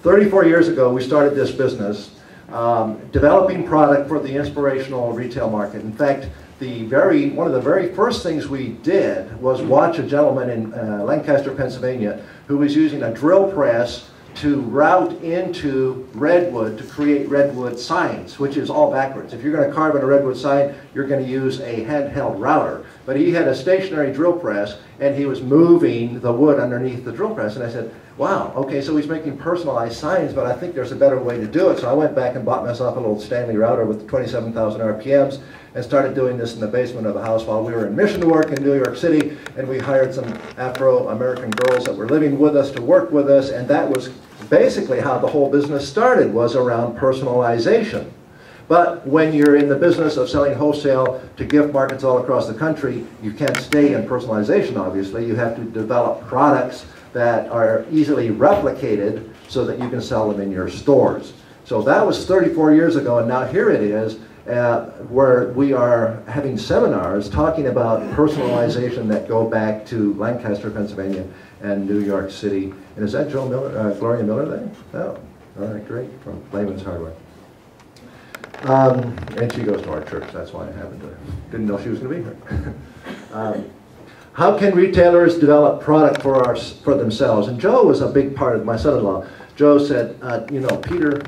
34 years ago, we started this business, developing product for the inspirational retail market. In fact, one of the very first things we did was watch a gentleman in Lancaster, Pennsylvania, who was using a drill press to route into redwood to create redwood signs, which is all backwards. If you're going to carve in a redwood sign, you're going to use a handheld router. But he had a stationary drill press, and he was moving the wood underneath the drill press. And I said, wow, okay, so he's making personalized signs, but I think there's a better way to do it. So I went back and bought myself a little Stanley router with 27,000 RPMs and started doing this in the basement of the house while we were in mission work in New York City. And we hired some Afro-American girls that were living with us to work with us, and that was basically how the whole business started, was around personalization. But when you're in the business of selling wholesale to gift markets all across the country, you can't stay in personalization, obviously. You have to develop products that are easily replicated so that you can sell them in your stores. So that was 34 years ago, and now here it is, where we are having seminars talking about personalization that go back to Lancaster, Pennsylvania, and New York City. And is that Gloria Miller there? Oh, all right, great, from Layman's Hardware. And she goes to our church, that's why I happened to, didn't know she was going to be here. How can retailers develop product for themselves? And Joe was a big part of my son-in-law. Joe said, you know, Peter,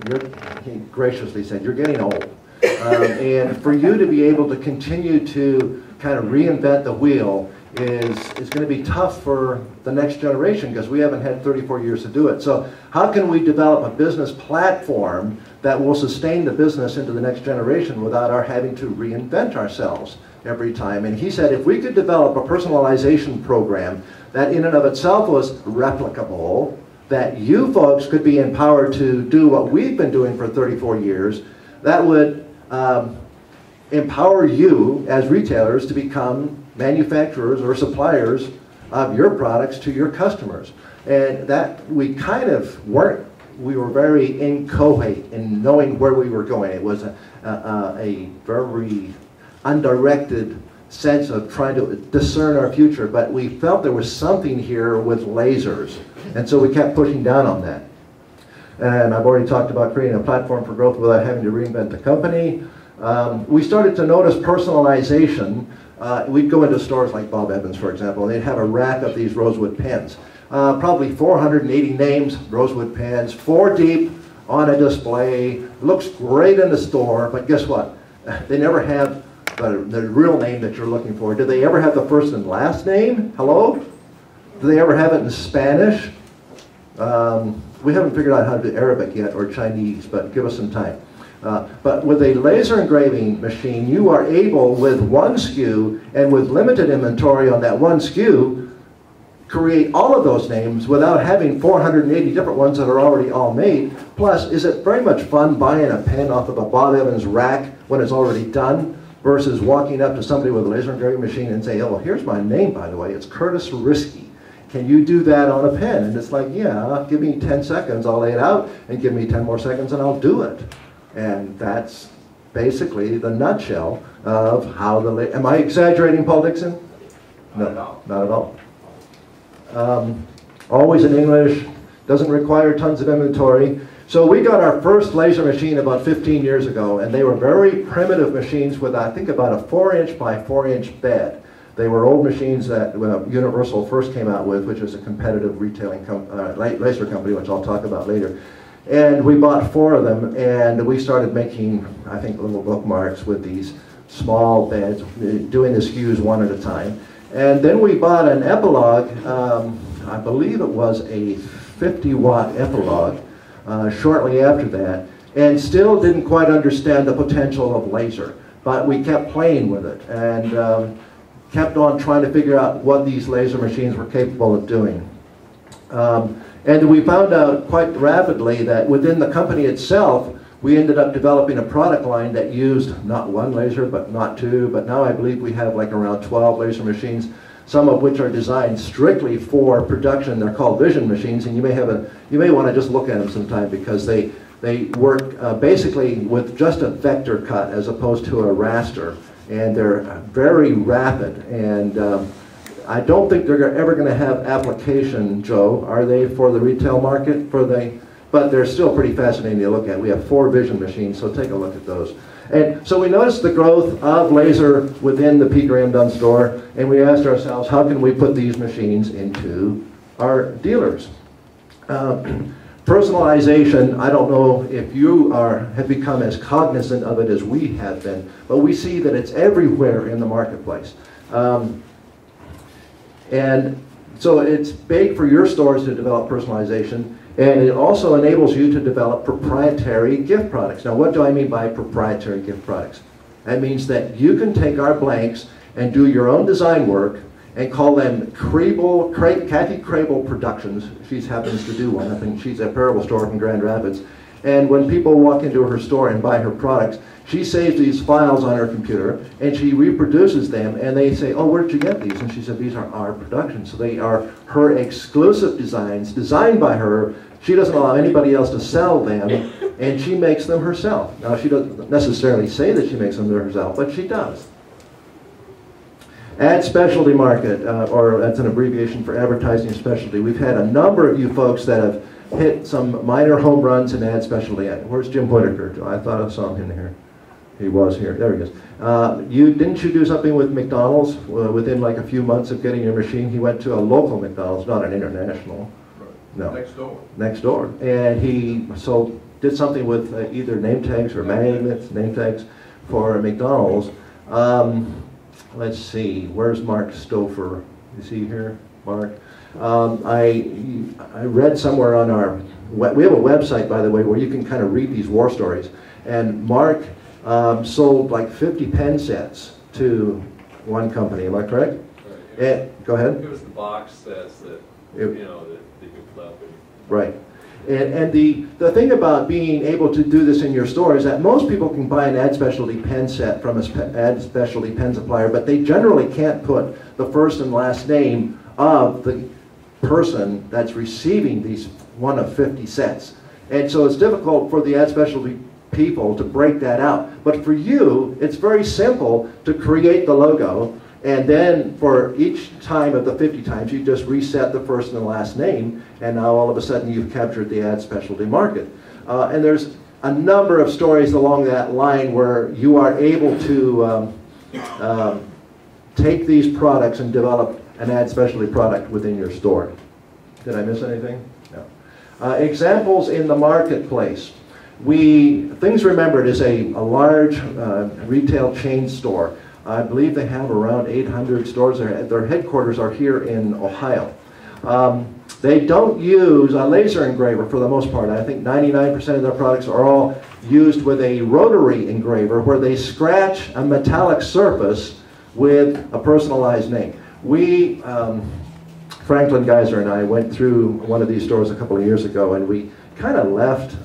he graciously said, you're getting old. And for you to be able to continue to kind of reinvent the wheel is going to be tough for the next generation, because we haven't had 34 years to do it. So how can we develop a business platform that will sustain the business into the next generation without our having to reinvent ourselves every time? And he said if we could develop a personalization program that in and of itself was replicable, that you folks could be empowered to do what we've been doing for 34 years, that would empower you as retailers to become manufacturers or suppliers of your products to your customers. And that we kind of weren't, we were very inchoate in knowing where we were going. It was a very undirected sense of trying to discern our future, but we felt there was something here with lasers. And so we kept pushing down on that. And I've already talked about creating a platform for growth without having to reinvent the company. We started to notice personalization. We'd go into stores like Bob Evans, for example, and they'd have a rack of these rosewood pens. Probably 480 names, rosewood pens, 4 deep on a display. Looks great in the store, but guess what? They never have the real name that you're looking for. Do they ever have the first and last name? Hello? Do they ever have it in Spanish? We haven't figured out how to do Arabic yet, or Chinese, but give us some time. But with a laser engraving machine, you are able, with one SKU and with limited inventory on that one SKU, create all of those names without having 480 different ones that are already all made. Plus, is it very much fun buying a pen off of a Bob Evans rack when it's already done, versus walking up to somebody with a laser engraving machine and say, oh, well, here's my name, by the way, it's Curtis Risky. Can you do that on a pen? And it's like, yeah, give me 10 seconds, I'll lay it out, and give me 10 more seconds and I'll do it. And that's basically the nutshell of how the... Am I exaggerating, Paul Dixon? No, not at all. Always in English, doesn't require tons of inventory. So we got our first laser machine about 15 years ago, and they were very primitive machines with, I think, about a 4-inch by 4-inch bed. They were old machines that Universal first came out with, which is a competitive retailing laser company, which I'll talk about later. And we bought 4 of them, and we started making, I think, little bookmarks with these small beds, doing the SKUs one at a time. And then we bought an Epilogue, I believe it was a 50-watt Epilogue, shortly after that, and still didn't quite understand the potential of laser. But we kept playing with it, and kept on trying to figure out what these laser machines were capable of doing. And we found out quite rapidly that within the company itself, we ended up developing a product line that used not 1 laser, but not 2, but now I believe we have like around 12 laser machines, some of which are designed strictly for production. They're called vision machines, and you may want to just look at them sometime, because they work basically with just a vector cut as opposed to a raster, and they're very rapid. And I don't think they're ever going to have application, Joe, are they, for the retail market, for the but they're still pretty fascinating to look at. We have 4 vision machines, so take a look at those. And so we noticed the growth of laser within the P. Graham Dunn store, and we asked ourselves, how can we put these machines into our dealers? Personalization, I don't know if you have become as cognizant of it as we have been, but we see that it's everywhere in the marketplace. And so it's big for your stores to develop personalization, and it also enables you to develop proprietary gift products. Now, what do I mean by proprietary gift products? That means that you can take our blanks and do your own design work and call them Kathy Crable Productions. She happens to do one. I think she's a apparel store from Grand Rapids. And when people walk into her store and buy her products, she saves these files on her computer, and she reproduces them, and they say, oh, where'd you get these? And she said, these are our productions. So they are her exclusive designs, designed by her. She doesn't allow anybody else to sell them, and she makes them herself. Now, she doesn't necessarily say that she makes them herself, but she does. Ad specialty market, or that's an abbreviation for advertising specialty. We've had a number of you folks that have hit some minor home runs in ad specialty. Where's Jim Whitaker? I thought I saw him in here. He was here. There he is. Didn't you do something with McDonald's within like a few months of getting your machine? He went to a local McDonald's, not an international. Right. No. Next door. Next door. And he did something with either name tags or magnets, name tags for McDonald's. Let's see. Where's Mark Stouffer? Is he here, Mark? I read somewhere on we have a website, by the way, where you can kind of read these war stories. And Mark sold like 50 pen sets to one company. Am I correct? Right. Go ahead. It was the box sets that that you flip. Right. And the thing about being able to do this in your store is that most people can buy an ad specialty pen set from an ad specialty pen supplier, but they generally can't put the first and last name of the person that's receiving these one of 50 sets. And so it's difficult for the ad specialty people to break that out. But for you, it's very simple to create the logo, and then for each time of the 50 times, you just reset the first and the last name, and now all of a sudden you've captured the ad specialty market. And there's a number of stories along that line where you are able to take these products and develop an ad specialty product within your store. Did I miss anything? No. Examples in the marketplace. Things Remembered is a large retail chain store. I believe they have around 800 stores. Their headquarters are here in Ohio. They don't use a laser engraver for the most part. I think 99% of their products are all used with a rotary engraver where they scratch a metallic surface with a personalized name. Franklin Geiser and I went through one of these stores a couple of years ago, and we kind of left,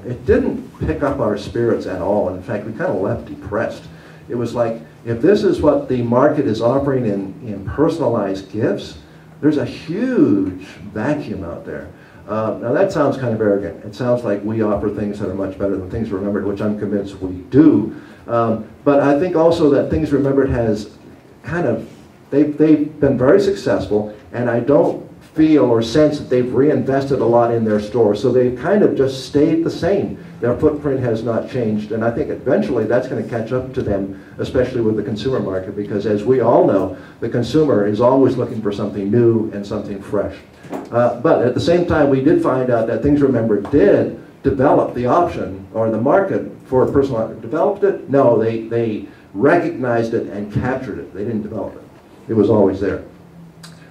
it didn't pick up our spirits at all. In fact, we kind of left depressed. It was like, if this is what the market is offering in personalized gifts, there's a huge vacuum out there. Now that sounds kind of arrogant. It sounds like we offer things that are much better than Things Remembered, which I'm convinced we do. But I think also that Things Remembered has kind of, they've been very successful, and I don't feel or sense that they've reinvested a lot in their store. So they've kind of just stayed the same. Their footprint has not changed, and I think eventually that's going to catch up to them, especially with the consumer market, because as we all know, the consumer is always looking for something new and something fresh. But at the same time, we did find out that Things Remembered did develop the option, or the market for personal, developed it? No, they recognized it and captured it. They didn't develop it. It was always there.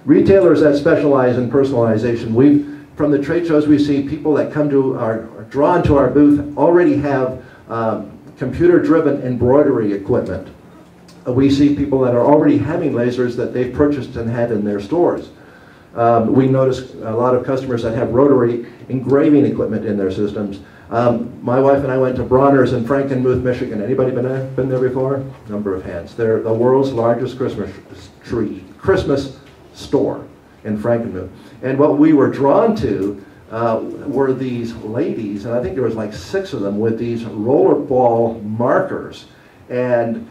Retailers that specialize in personalization, from the trade shows we see people that come to are drawn to our booth already have computer-driven embroidery equipment. We see people that are already having lasers that they've purchased and had in their stores. We notice a lot of customers that have rotary engraving equipment in their systems. My wife and I went to Bronner's in Frankenmuth, Michigan. Anybody been there before? Number of hands. They're the world's largest Christmas store in Frankenmuth. And what we were drawn to were these ladies, and I think there was like 6 of them, with these rollerball markers. And